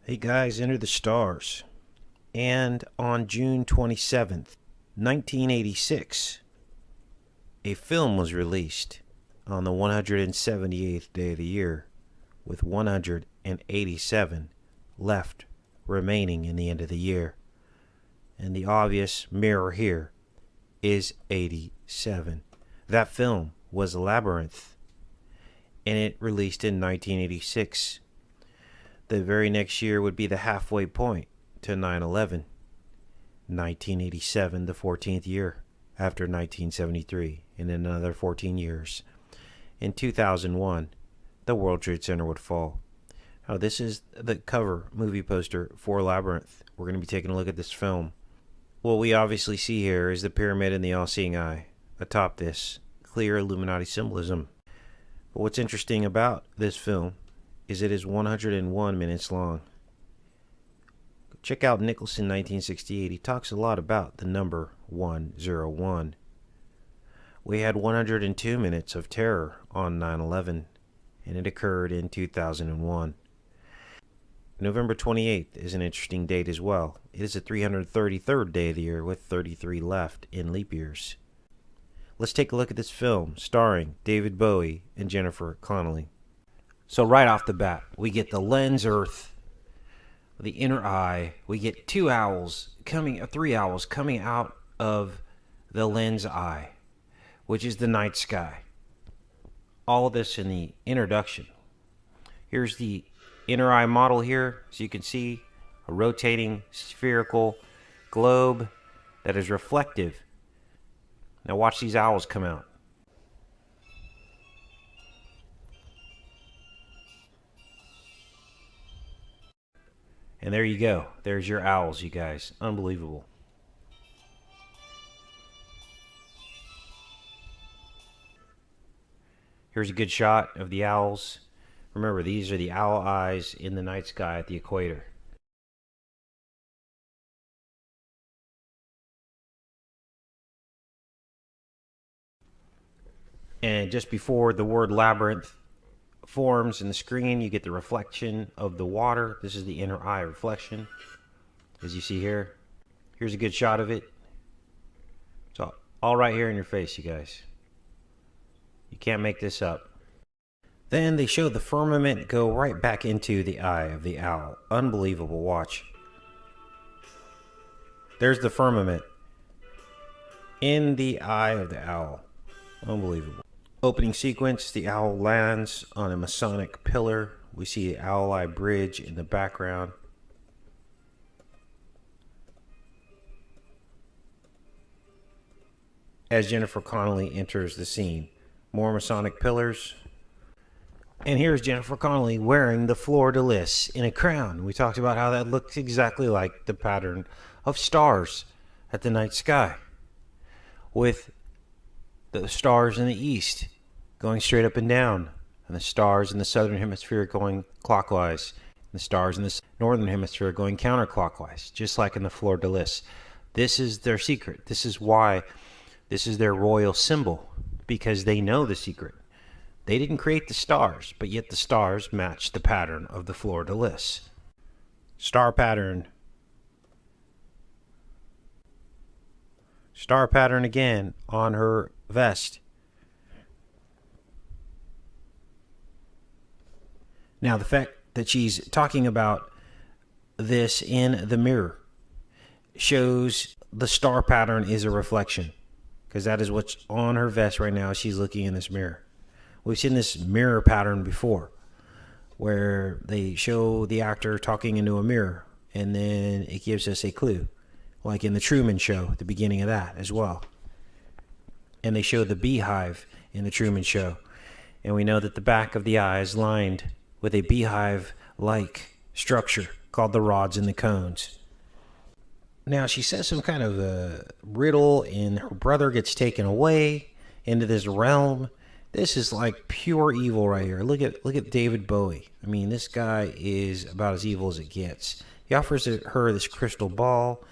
Hey guys, enter the stars. And on June 27th, 1986, a film was released on the 178th day of the year, with 187 left remaining in the end of the year. And the obvious mirror here is 87. That film was Labyrinth, and it released in 1986. The very next year would be the halfway point to 9/11. 1987, the 14th year after 1973, and in another 14 years. In 2001, the World Trade Center would fall. Now, this is the cover movie poster for Labyrinth. We're going to be taking a look at this film. What we obviously see here is the pyramid and the all-seeing eye. Atop this, clear Illuminati symbolism. But what's interesting about this film is it is 101 minutes long. Check out Nicholson 1968. He talks a lot about the number 101. We had 102 minutes of terror on 9/11, and it occurred in 2001. November 28th is an interesting date as well. It is the 333rd day of the year with 33 left in leap years. Let's take a look at this film starring David Bowie and Jennifer Connelly. So right off the bat, we get the lens earth, the inner eye. We get three owls coming out of the lens eye, which is the night sky. All of this in the introduction. Here's the inner eye model here. So you can see a rotating spherical globe that is reflective. Now watch these owls come out. And there you go. There's your owls, you guys. Unbelievable. Here's a good shot of the owls. Remember, these are the owl eyes in the night sky at the equator. And just before the word labyrinth forms in the screen, you get the reflection of the water. This is the inner eye reflection, as you see here. Here's a good shot of it. It's all right here in your face, you guys. You can't make this up. Then they show the firmament go right back into the eye of the owl. Unbelievable. Watch. There's the firmament in the eye of the owl. Unbelievable. Opening sequence, the owl lands on a Masonic pillar. We see the owl eye bridge in the background. As Jennifer Connelly enters the scene. More Masonic pillars. And here's Jennifer Connelly wearing the fleur-de-lis in a crown. We talked about how that looks exactly like the pattern of stars at the night sky, with the stars in the east going straight up and down, and the stars in the southern hemisphere going clockwise, and the stars in the northern hemisphere going counterclockwise, just like in the fleur-de-lis. This is their secret. This is why this is their royal symbol, because they know the secret. They didn't create the stars, but yet the stars match the pattern of the fleur-de-lis. Star pattern. Star pattern again on her vest. Now, the fact that she's talking about this in the mirror shows the star pattern is a reflection, because that is what's on her vest right now as she's looking in this mirror. We've seen this mirror pattern before, where they show the actor talking into a mirror, and then it gives us a clue, like in the Truman Show, at the beginning of that as well. And they show the beehive in the Truman Show, and we know that the back of the eye is lined with a beehive-like structure called the rods and the cones. Now, she says some kind of a riddle, and her brother gets taken away into this realm. This is like pure evil right here. Look at David Bowie. I mean, this guy is about as evil as it gets. He offers her this crystal ball,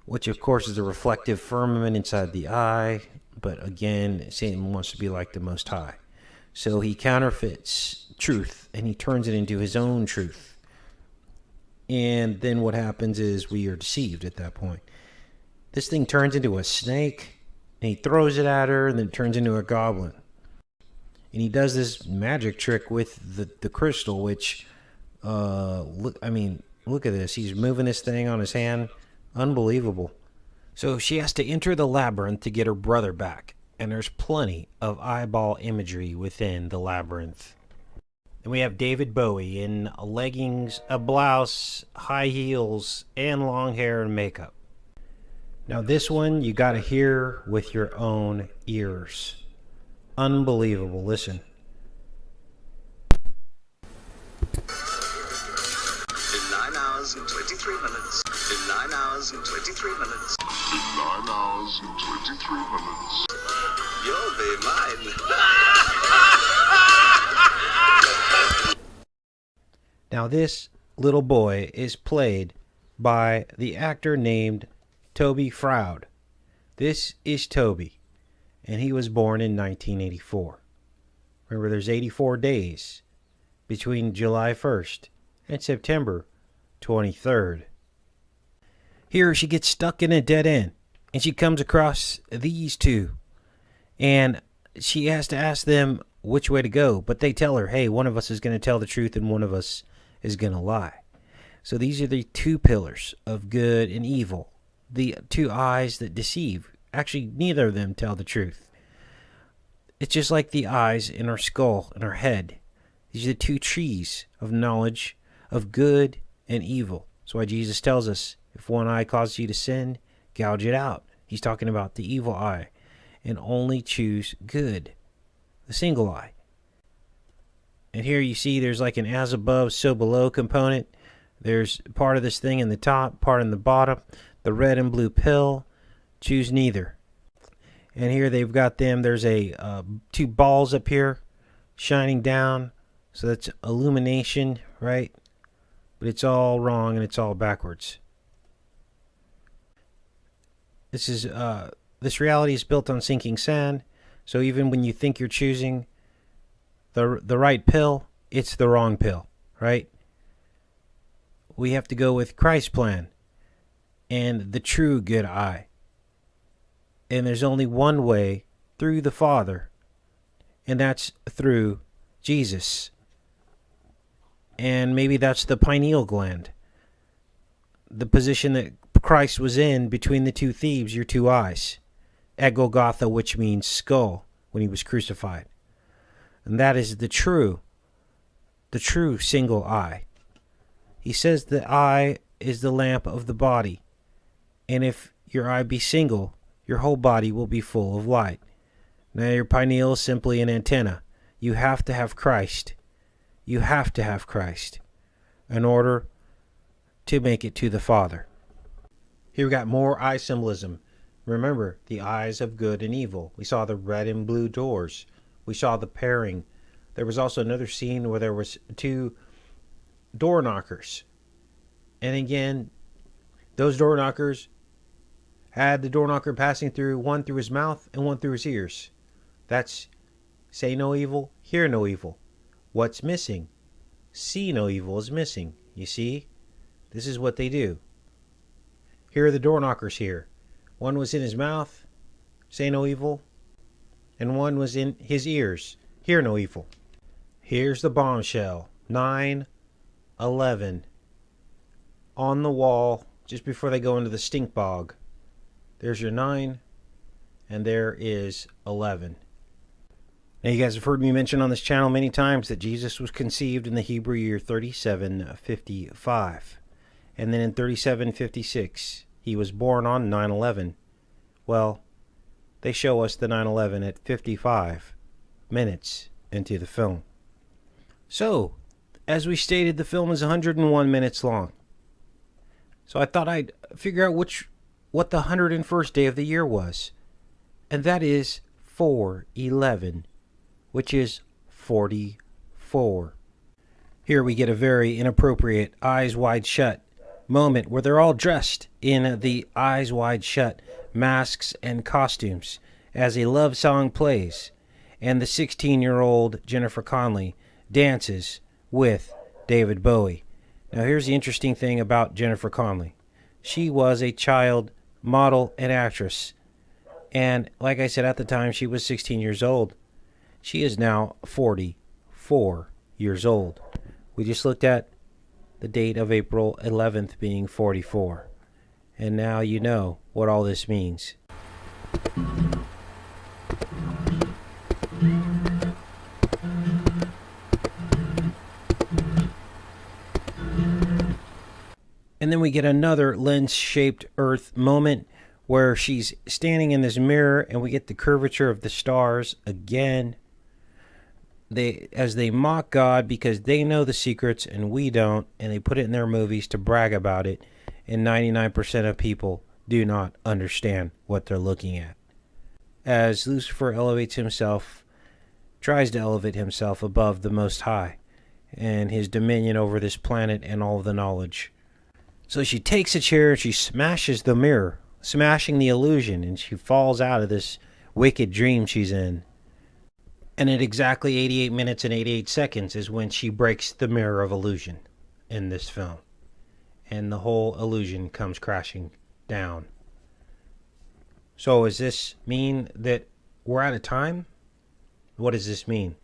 which of course is a reflective firmament inside the eye. But again, Satan wants to be like the Most High. So he counterfeits truth, and he turns it into his own truth. And then what happens is we are deceived at that point. This thing turns into a snake, and he throws it at her, and then it turns into a goblin. And he does this magic trick with the crystal, which, look at this. He's moving this thing on his hand. Unbelievable. So she has to enter the labyrinth to get her brother back. And there's plenty of eyeball imagery within the labyrinth. And we have David Bowie in leggings, a blouse, high heels, and long hair and makeup. Now this one you got to hear with your own ears. Unbelievable. Listen. In 9 hours and 23 minutes. In 9 hours and 23 minutes. In 9 hours and 23 minutes. You'll be mine. Now this little boy is played by the actor named Toby Froud. This is Toby, and he was born in 1984. Remember, there's 84 days between July 1st and September 23rd. Here she gets stuck in a dead end, and she comes across these two, and she has to ask them which way to go, but they tell her, hey, one of us is going to tell the truth and one of us is going to lie. So these are the two pillars of good and evil, the two eyes that deceive. Actually, neither of them tell the truth. It's just like the eyes in our skull and our head. These are the two trees of knowledge of good and evil. That's why Jesus tells us, if one eye causes you to sin, gouge it out. He's talking about the evil eye. And only choose good, the single eye. And here you see there's like an as above, so below component. There's part of this thing in the top, part in the bottom. The red and blue pill, choose neither. And here they've got them, there's two balls up here shining down. So that's illumination, right? But it's all wrong and it's all backwards. This reality is built on sinking sand. So even when you think you're choosing the right pill, it's the wrong pill, right? We have to go with Christ's plan and the true good eye. And there's only one way through the Father, and that's through Jesus. And maybe that's the pineal gland, the position that Christ was in between the two thieves, your two eyes, at Golgotha, which means skull, when he was crucified. And that is the true single eye. He says the eye is the lamp of the body. And if your eye be single, your whole body will be full of light. Now your pineal is simply an antenna. You have to have Christ. You have to have Christ in order to make it to the Father. Here we got more eye symbolism. Remember, the eyes of good and evil. We saw the red and blue doors. We saw the pairing. There was also another scene where there was two door knockers. And again, those door knockers had the door knocker passing through, one through his mouth and one through his ears. That's say no evil, hear no evil. What's missing? See no evil is missing. You see? This is what they do. Here are the door knockers here. One was in his mouth, say no evil, and one was in his ears, hear no evil. Here's the bombshell, 9/11, on the wall just before they go into the stink bog. There's your 9, and there is 11. Now you guys have heard me mention on this channel many times that Jesus was conceived in the Hebrew year 3755, and then in 3756 he was born on 9/11. Well, they show us the 9/11 at 55 minutes into the film. So, as we stated, the film is 101 minutes long. So I thought I'd figure out what the 101st day of the year was. And that is 4/11, which is 44. Here we get a very inappropriate eyes wide shut moment where they're all dressed in the eyes wide shut masks and costumes as a love song plays, and the 16-year-old Jennifer Connelly dances with David Bowie. Now, here's the interesting thing about Jennifer Connelly. She was a child model and actress. And like I said, at the time, she was 16 years old. She is now 44 years old. We just looked at the date of April 11th being 44. And now you know what all this means. And then we get another lens-shaped Earth moment where she's standing in this mirror, and we get the curvature of the stars again. As they mock God because they know the secrets and we don't, and they put it in their movies to brag about it, and 99% of people do not understand what they're looking at. As Lucifer tries to elevate himself above the Most High and his dominion over this planet and all of the knowledge. So she takes a chair and she smashes the mirror, smashing the illusion, and she falls out of this wicked dream she's in. And at exactly 88 minutes and 88 seconds is when she breaks the mirror of illusion in this film. And the whole illusion comes crashing down. So does this mean that we're out of time? What does this mean?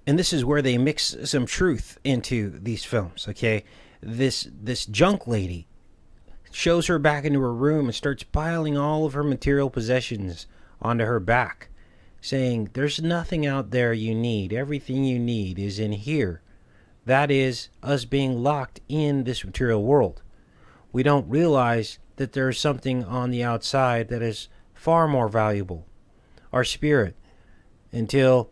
And this is where they mix some truth into these films, okay? This junk lady shows her back into her room and starts piling all of her material possessions onto her back, saying, there's nothing out there you need. Everything you need is in here. That is us being locked in this material world. We don't realize that there's something on the outside that is far more valuable, our spirit, until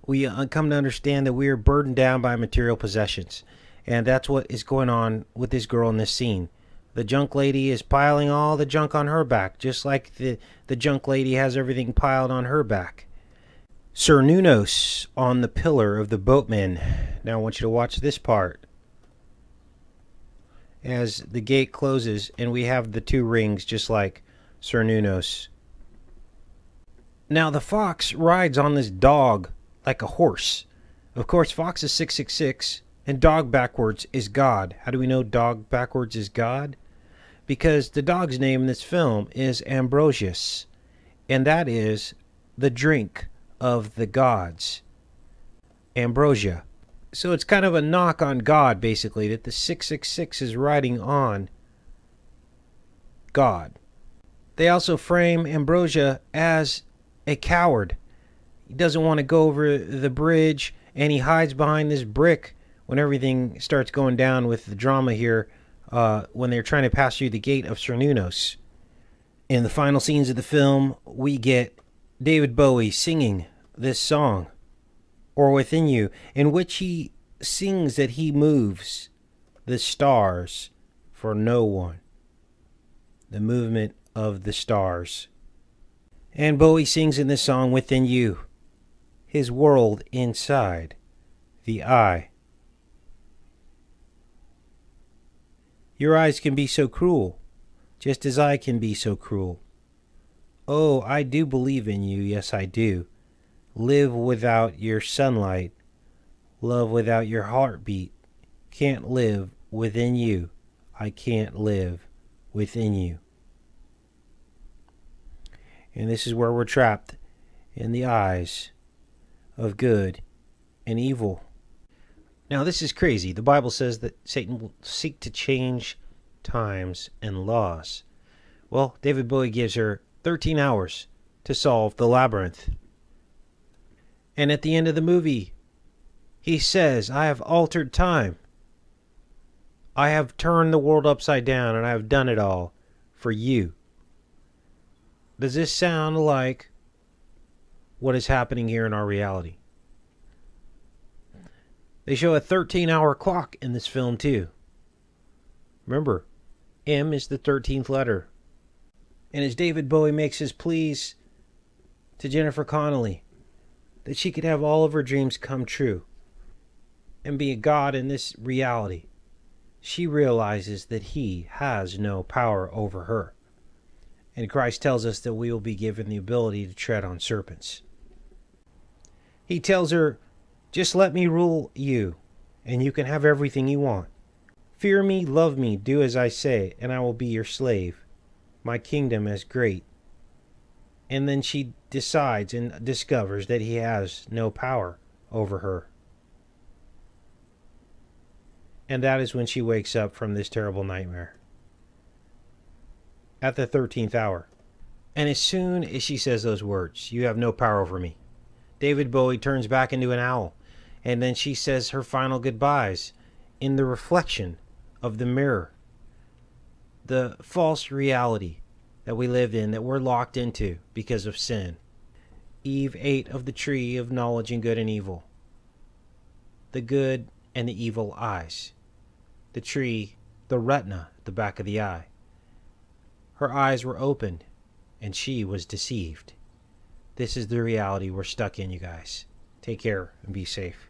we come to understand that we are burdened down by material possessions. And that's what is going on with this girl in this scene. The junk lady is piling all the junk on her back, just like the junk lady has everything piled on her back. CERNUNNOS on the pillar of the boatman. Now I want you to watch this part. As the gate closes and we have the two rings just like CERNUNNOS. Now the fox rides on this dog like a horse. Of course, fox is 666. And dog backwards is God. How do we know dog backwards is God? Because the dog's name in this film is Ambrosius. And that is the drink of the gods. Ambrosia. So it's kind of a knock on God, basically, that the 666 is riding on God. They also frame Ambrosia as a coward. He doesn't want to go over the bridge, and he hides behind this brick when everything starts going down with the drama here, when they're trying to pass through the gate of CERNUNNOS. In the final scenes of the film, we get David Bowie singing this song, Or Within You, in which he sings that he moves the stars for no one. The movement of the stars. And Bowie sings in this song, Within You, his world inside the eye. Your eyes can be so cruel, just as I can be so cruel. Oh, I do believe in you, yes I do. Live without your sunlight, love without your heartbeat. Can't live within you, I can't live within you. And this is where we're trapped, in the eyes of good and evil. Now, this is crazy. The Bible says that Satan will seek to change times and laws. Well, David Bowie gives her 13 hours to solve the labyrinth. And at the end of the movie, he says, I have altered time. I have turned the world upside down, and I have done it all for you. Does this sound like what is happening here in our reality? They show a 13-hour clock in this film, too. Remember, M is the 13th letter. And as David Bowie makes his pleas to Jennifer Connelly, that she could have all of her dreams come true and be a god in this reality, she realizes that he has no power over her. And Christ tells us that we will be given the ability to tread on serpents. He tells her, just let me rule you, and you can have everything you want. Fear me, love me, do as I say, and I will be your slave. My kingdom is great. And then she decides and discovers that he has no power over her. And that is when she wakes up from this terrible nightmare. At the 13th hour. And as soon as she says those words, you have no power over me, David Bowie turns back into an owl. And then she says her final goodbyes in the reflection of the mirror. The false reality that we live in, that we're locked into because of sin. Eve ate of the tree of knowledge and good and evil. The good and the evil eyes. The tree, the retina, the back of the eye. Her eyes were opened, and she was deceived. This is the reality we're stuck in, you guys. Take care and be safe.